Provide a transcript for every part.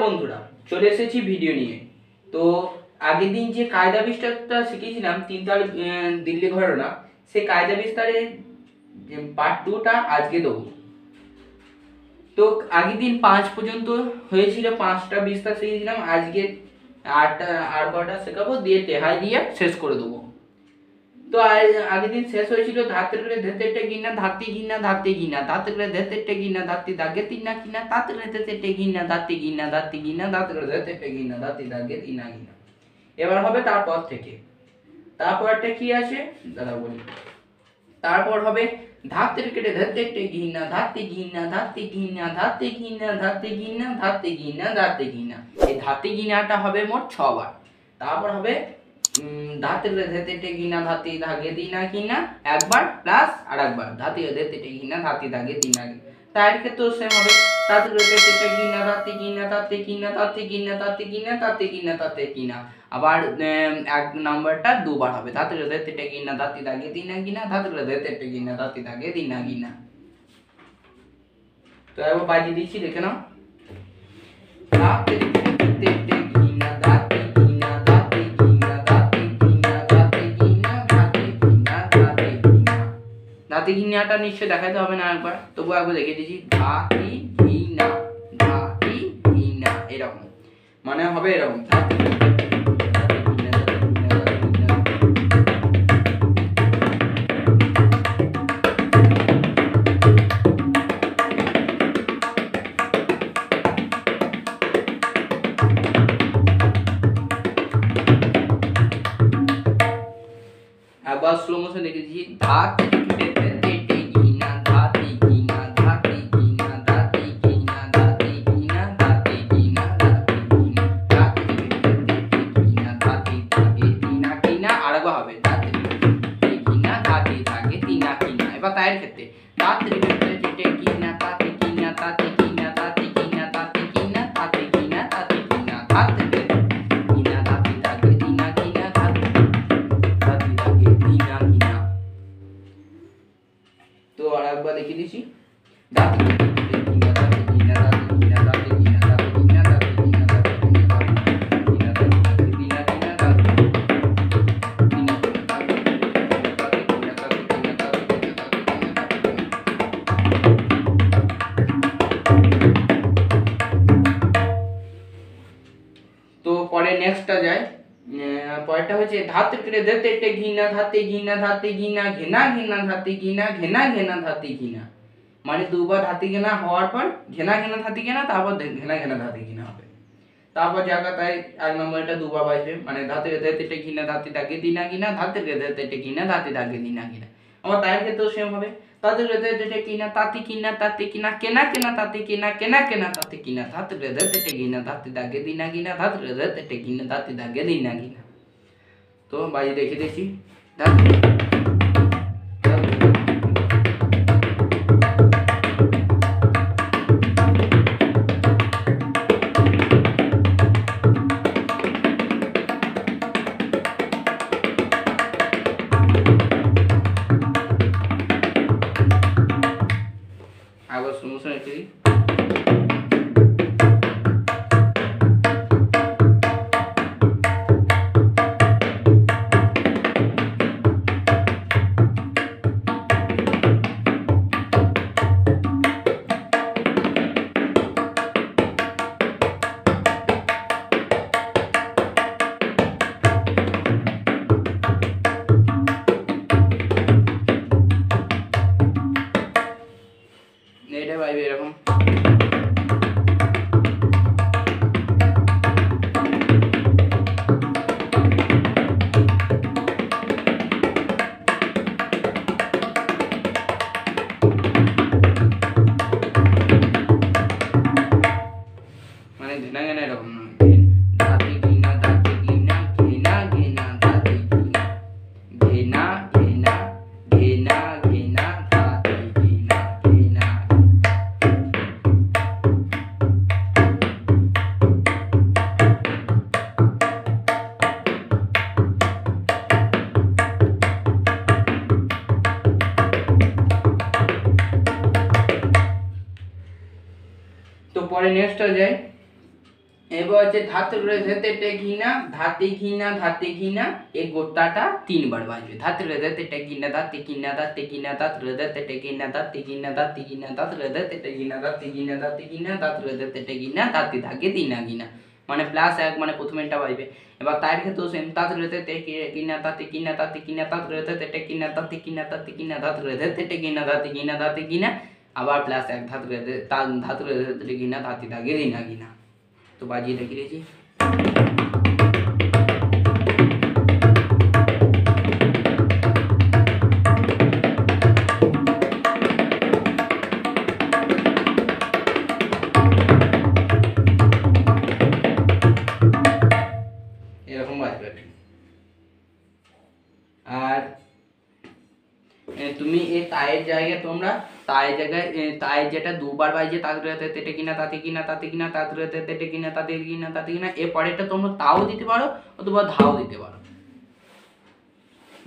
বন্ধুরা, চলে এসেছি ভিডিও নিয়ে। তো আগের দিন যে কায়দা বিস্তারটা শিখেছিলাম 3 তারিখ দিল্লি ঘটনা, সেই কায়দা বিস্তারের পার্ট 2টা আজকে দেবো। তো আগের দিন 5 পর্যন্ত হয়েছিল, 5টা বিস্তার শিখেছিলাম। আজকে 8টা আর কটা শেখাবো, দিয়ে টেহাই দিয়ে শেষ করে দেবো। তো আগের দিন শেষ হয়েছিল ধাতে করে ধেতে গিনা ধাতে গিনা ধাতে গিনা ধাতে করে ধেতে গিনা ধাতে দাগে তিনা কিনা ধাতে করে ধেতে গিনা ধাতে গিনা ধাতে গিনা ধাতে করে ধেতে গিনা ধাতে দাগে তিনা গিনা। এবার হবে তারপর থেকে। তারপরটা কি আছে দাদা বলি। তারপর হবে ধাতে কেটে ধেতে গিনা ধাতে গিনা ধাতে গিনা ধাতে গিনা ধাতে গিনা ধাতে গিনা ধাতে গিনা। এই ধাতে গিনাটা হবে মোট 6 বার। তারপর হবে ধাতে ধেতে গিনা ধাতে দাগে দিনা কিনা একবার প্লাস আরেকবার ধাতে ধেতে গিনা ধাতে দাগে দিনা কিনা। তার ক্ষেত্রেও সেম হবে ধাতে ধেতে গিনা ধাতে গিনা ধাতে গিনা ধাতে গিনা ধাতে গিনা ধাতে গিনা ধাতে গিনা। আবার এক নাম্বারটা দুবার হবে ধাতে ধেতে গিনা ধাতে দাগে দিনা কিনা ধাতে ধেতে গিনা ধাতে দাগে দিনা কিনা। তো একবার বাজিয়ে দিচ্ছি, দেখে নাও। ধাতে ধেতে গিনা ধাতে গিনা ধাতে গিনা ধাতে গিনা ধাতে গিনা ধাতে গিনা ধাতে গিনা। ধাতে গিনাটা নিশ্চয় দেখাতে হবে না একবার, তবু একবার দেখিয়ে দিচ্ছি। ধাতে গিনা ধাতে গিনা, এরকম মানে হবে এরকম। একবার স্লো মোশন দেখে দিচ্ছি। ধাতে ধেতে গিনা ধাতে গিনা ধাতে গিনা ধাতে গিনা ধাতে গিনা ধাতে গিনা ধাতে গিনা ধাতে ধেতে গিনা ধাতে দাগে দিনা কিনা। আরেকবার হবে ধাতে ধেতে গিনা ধাতে দাগে দিনা কিনা। এবার তার ক্ষেত্রে ধাতে ধেতে গিনা ধাতে গিনা ধাতে গিনা ধাতে গিনা ধাতে গিনা ধাতে গিনা ধাতে গিনা ধাতে গিনা ধাতে দাগে দিনা কিনা ধাতে দাগে দিনা কিনা। তো আর একবার দেখিয়ে দিচ্ছি। ধাতে গিনা ধাতে গিনা ধাতে গিনা ধাতে গিনা ধাতে গিনা ধাতে গিনা ধাতে গিনা ধাতে গিনা কিনা ধাতে তো পরে নেক্সটটা যায়। পরেরটা হচ্ছে ধাতে করে ধেতে ঘিনা ধাতে ঘিনা ধাতে ঘিনা ঘেনা ঘেনা ধাতে ঘিনা ঘেনা ঘেনা ধাতে ঘিনা। মানে দুবার ধাতে ঘেনা হওয়ার পর ঘেনা ঘেনা ধাতে ঘেনা, তারপর ঘেনা ঘেনা ধাতে ঘিনা হবে। তারপর জায়গা তাই এক নম্বরটা দুবার বাজবে, মানে ধাতে ধেতে ঘিনা ধাতে দাগে দিনা কিনা ধাতে ধেতে ঘিনা ধাতে দাগে দিনা কিনা। আবার তার ক্ষেত্রেও সেম হবে ধাতে ধেতে কিনা তাতে কিনা তাতে কিনা কেনা কেনা তাতে কিনা কেনা কেনা তাতে কিনা ধাতে ধেতে কিনা ধাতে দাগে দিনা কিনা ধাতে ধেতে কিনা ধাতে দাগে দিনা কিনা। তো বাজি দেখে দেখি। আবার সমস্যা একটি এটা পাইবে এরকম। মানে ঘেনা ঘেনা এরকম ধাতে ঘিনা ধাতে ঘিনা ঘেনা ঘেনা ধাতে ঘিনা ঘেনা ঘেনা ঘেনা ঘেনা ধাতে ঘিনা ঘেনা। তো পরে নেক্সটটা যায়। এবার হচ্ছে ধাতে রেতে ঘিনা ধাতে ঘিনা ধাতে ঘিনা এই গোটাটা 3 বার বাজবে। ধাতে রেতে ঘিনা ধাতে ঘিনা ধাতে ঘিনা ধাতে রেতে ঘিনা ধাতে ঘিনা ধাতে ঘিনা ধাতে রেতে ঘিনা ধাতে ঘিনা ধাতে ঘিনা ধাতে রেতে ঘিনা ধাতে থাকে তিনা ঘিনা, মানে প্লাস 1 মানে প্রথমেরটা বাজবে। এবার তার ক্ষেত্রেও সেম ধাতে রেতে ঘিনা ধাতে ঘিনা ধাতে ঘিনা ধাতে রেতে ঘিনা ধাতে ঘিনা ধাতে ঘিনা ধাতে রেতে ঘিনা ধাতে ঘিনা ধাতে ঘিনা আবার প্লাস 1 ধাতে রেতে ধাতে রেতে ঘিনা ধাতে থাকে তিনা ঘিনা। তো বাজিয়ে দেখিয়ে দিয়েছি। এরকম বাজবে। আর তুমি এই তায়ের জায়গায় তোমরা তায়ের জায়গায় তায়ের যেটা দুবার বাজছে তাতে তেটে কিনা তাতে কিনা তাতে কিনা তাতে তেটে কিনা তাতে কিনা তাতে কিনা এর পরেরটা তোমরা তাও দিতে পারো অথবা ধাও দিতে পারো।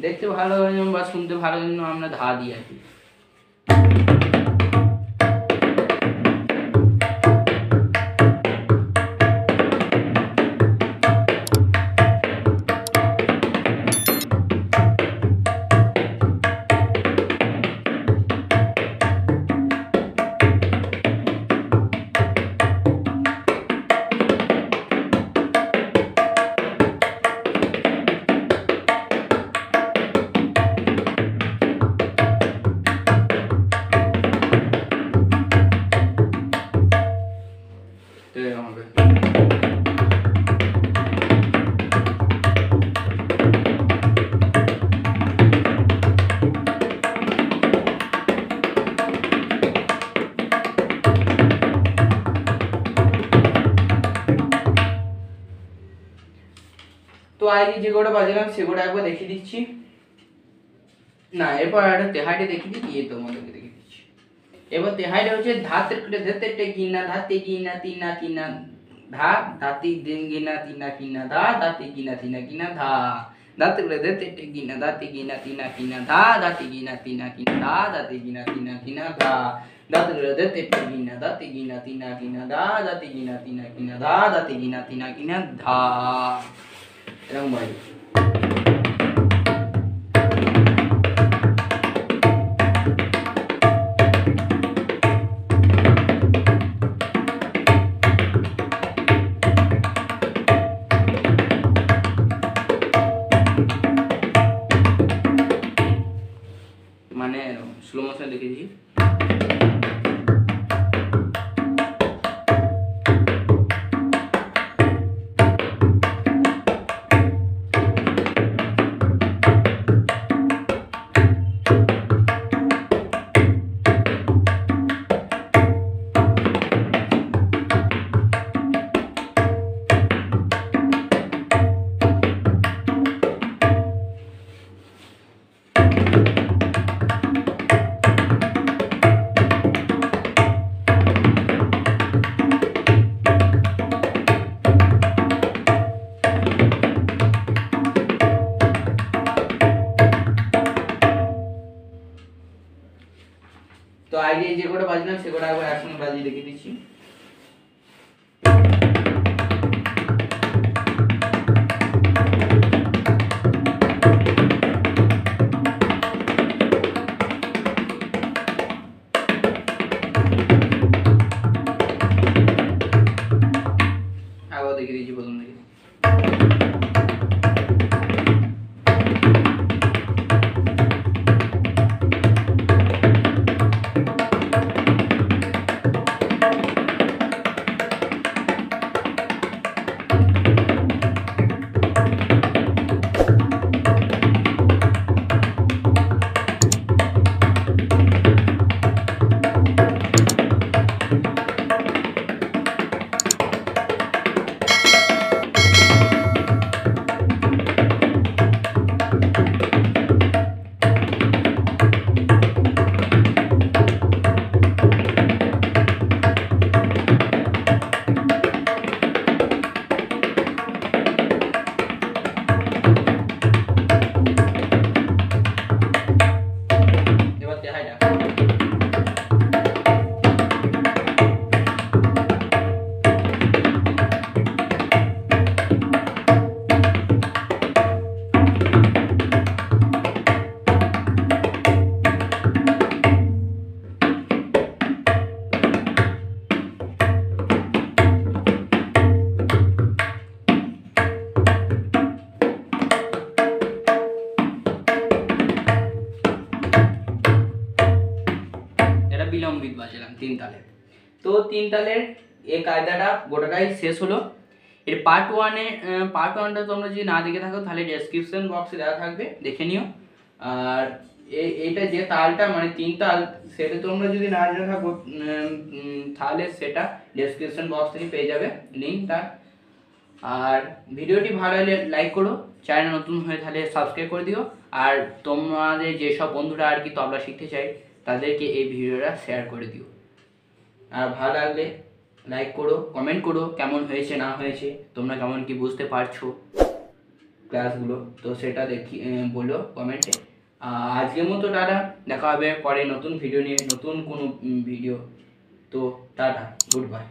দেখতে ভালো বা শুনতে ভালো জন্য আমরা ধা দিই আর কি। তো আগে যে গোটা বাজলাম সে গোটা একবার দেখিয়ে দিচ্ছি না, এরপর একটা তেহাইটে দেখিয়ে দিচ্ছি, এই তোমাদেরকে দেখিয়ে দিচ্ছি। এবার তেহাইটে হচ্ছে ধাতে ধেতে গিনা ধাতে গিনা তিনা কিনা ধা ধাতি দিন গিনা তিনা কিনা ধা ধাতি গিনা তিনা কিনা ধা ধাতে ধেতে গিনা ধাতে গিনা তিনা কিনা ধা ধাতি গিনা তিনা কিনা ধা ধাতি গিনা তিনা কিনা ধা ধাতে ধেতে গিনা ধাতে গিনা তিনা কিনা ধা ধাতি গিনা তিনা কিনা ধা ধাতি গিনা তিনা কিনা ধা। এরকম ভাই মানে স্লো মোশন দেখেছি। তো আগে যে কোটা বাজলাম সে কোটা একবার একসঙ্গে বাজিয়ে দেখিয়ে দিচ্ছি। আবার দেখিয়ে দিচ্ছি প্রথম থেকে। তিন তালের। তো তিন তালের এই কায়দাটা গোটাটাই শেষ হলো। এর পার্ট ওয়ানটা তোমরা যদি না দেখে থাকো তাহলে ডেসক্রিপশন বক্সে দেওয়া থাকবে, দেখে নিও। আর এইটা যে তালটা মানে তিন তাল, সেটা তোমরা যদি না জেনে থাকো তাহলে সেটা ডেসক্রিপশন বক্স থেকে পেয়ে যাবে লিঙ্কটা। আর ভিডিওটি ভালো হলে লাইক করো, চ্যানেল নতুন হয়ে তাহলে সাবস্ক্রাইব করে দিও। আর তোমাদের যেসব বন্ধুরা আর কি তবলা শিখতে চাই তাদেরকে এই ভিডিওটা শেয়ার করে দিও। আর ভালো লাগলে লাইক করো, কমেন্ট করো কেমন হয়েছে না হয়েছে, তোমরা কেমন কি বুঝতে পারছো ক্লাসগুলো, তো সেটা দেখি বলো কমেন্টে। আজকের মতো টাটা, দেখা হবে পরে নতুন ভিডিও নিয়ে, নতুন কোনো ভিডিও। তো টাটা, গুড বাই।